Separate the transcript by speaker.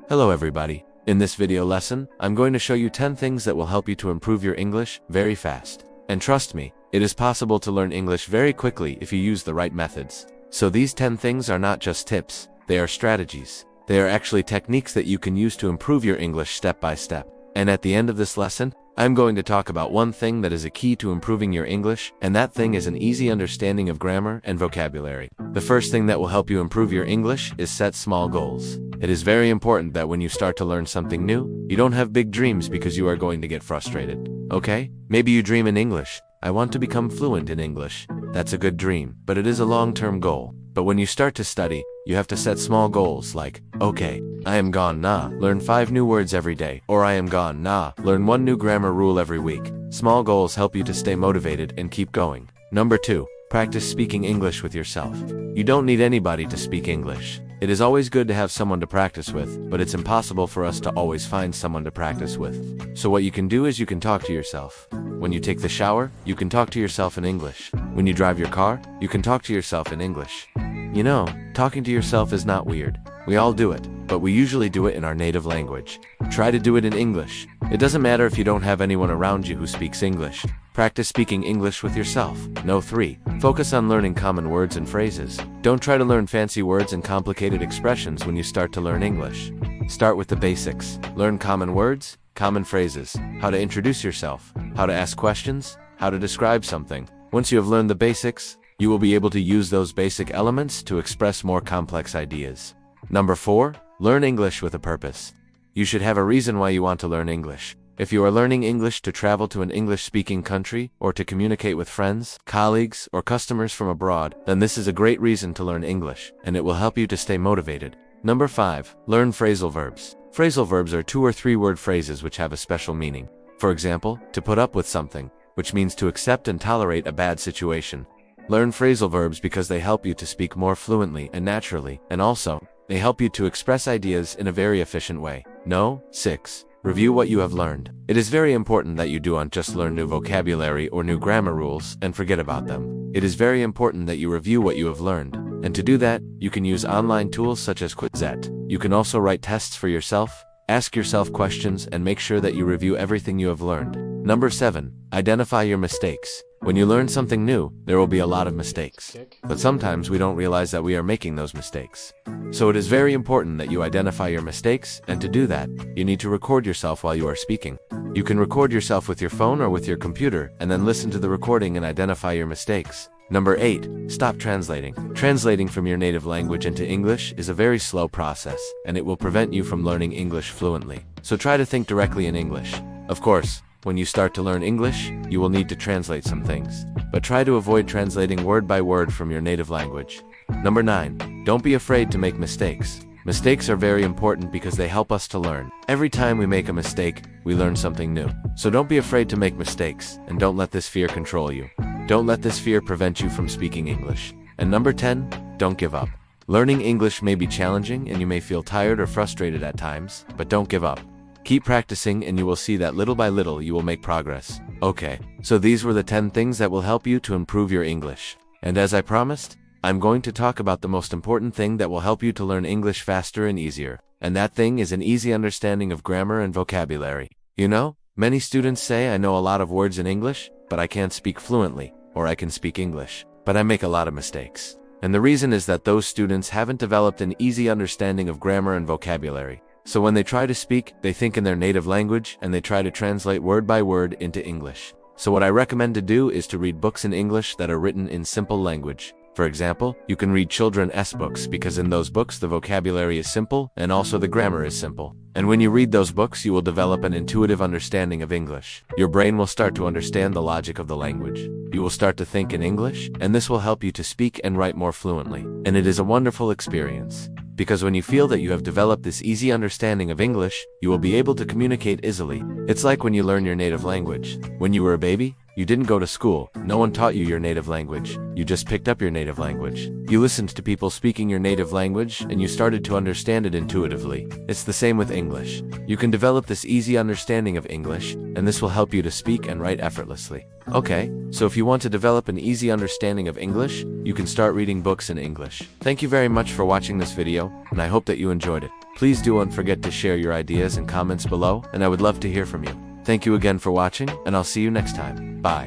Speaker 1: Hello everybody. In this video lesson, I'm going to show you 10 things that will help you to improve your English very fast. And trust me, it is possible to learn English very quickly if you use the right methods. So these 10 things are not just tips, they are strategies. They are actually techniques that you can use to improve your English step by step. And at the end of this lesson, I'm going to talk about one thing that is a key to improving your English, and that thing is an easy understanding of grammar and vocabulary. The first thing that will help you improve your English is set small goals. It is very important that when you start to learn something new, you don't have big dreams because you are going to get frustrated. Okay? Maybe you dream in English. I want to become fluent in English. That's a good dream, but it is a long-term goal. But when you start to study, you have to set small goals like, okay, I am gonna learn 5 new words every day, or I am gonna learn 1 new grammar rule every week. Small goals help you to stay motivated and keep going. Number 2, practice speaking English with yourself. You don't need anybody to speak English. It is always good to have someone to practice with, but it's impossible for us to always find someone to practice with. So what you can do is you can talk to yourself. When you take the shower, you can talk to yourself in English. When you drive your car, you can talk to yourself in English. You know, talking to yourself is not weird. We all do it, but we usually do it in our native language. Try to do it in English. It doesn't matter if you don't have anyone around you who speaks English. Practice speaking English with yourself. No. 3. Focus on learning common words and phrases. Don't try to learn fancy words and complicated expressions when you start to learn English. Start with the basics. Learn common words, common phrases, how to introduce yourself, how to ask questions, how to describe something. Once you have learned the basics, you will be able to use those basic elements to express more complex ideas. Number 4. Learn English with a purpose. You should have a reason why you want to learn English. If you are learning English to travel to an English-speaking country, or to communicate with friends, colleagues, or customers from abroad, then this is a great reason to learn English, and it will help you to stay motivated. Number 5. Learn phrasal verbs. Phrasal verbs are 2 or 3 word phrases which have a special meaning. For example, to put up with something, which means to accept and tolerate a bad situation. Learn phrasal verbs because they help you to speak more fluently and naturally, and also, they help you to express ideas in a very efficient way. No. 6. Review what you have learned. It is very important that you don't just learn new vocabulary or new grammar rules and forget about them. It is very important that you review what you have learned. And to do that, you can use online tools such as Quizlet. You can also write tests for yourself, ask yourself questions, and make sure that you review everything you have learned. Number 7. Identify your mistakes. When you learn something new, there will be a lot of mistakes. But sometimes we don't realize that we are making those mistakes. So it is very important that you identify your mistakes, and to do that, you need to record yourself while you are speaking. You can record yourself with your phone or with your computer, and then listen to the recording and identify your mistakes. Number 8. Stop translating. Translating from your native language into English is a very slow process, and it will prevent you from learning English fluently. So try to think directly in English. Of course, when you start to learn English, you will need to translate some things. But try to avoid translating word by word from your native language. Number 9. Don't be afraid to make mistakes. Mistakes are very important because they help us to learn. Every time we make a mistake, we learn something new. So don't be afraid to make mistakes, and don't let this fear control you. Don't let this fear prevent you from speaking English. And number 10. Don't give up. Learning English may be challenging and you may feel tired or frustrated at times, but don't give up. Keep practicing and you will see that little by little you will make progress. Okay, so these were the 10 things that will help you to improve your English. And as I promised, I'm going to talk about the most important thing that will help you to learn English faster and easier. And that thing is an easy understanding of grammar and vocabulary. You know, many students say I know a lot of words in English, but I can't speak fluently, or I can speak English, but I make a lot of mistakes. And the reason is that those students haven't developed an easy understanding of grammar and vocabulary. So when they try to speak, they think in their native language and they try to translate word by word into English. So what I recommend to do is to read books in English that are written in simple language. For example, you can read children's books because in those books the vocabulary is simple and also the grammar is simple. And when you read those books, you will develop an intuitive understanding of English. Your brain will start to understand the logic of the language. You will start to think in English, and this will help you to speak and write more fluently. And it is a wonderful experience. Because when you feel that you have developed this easy understanding of English, you will be able to communicate easily. It's like when you learn your native language. When you were a baby, you didn't go to school. No one taught you your native language. You just picked up your native language. You listened to people speaking your native language, and you started to understand it intuitively. It's the same with English. You can develop this easy understanding of English, and this will help you to speak and write effortlessly. Okay, so if you want to develop an easy understanding of English, you can start reading books in English. Thank you very much for watching this video, and I hope that you enjoyed it. Please don't forget to share your ideas and comments below, and I would love to hear from you. Thank you again for watching, and I'll see you next time. Bye.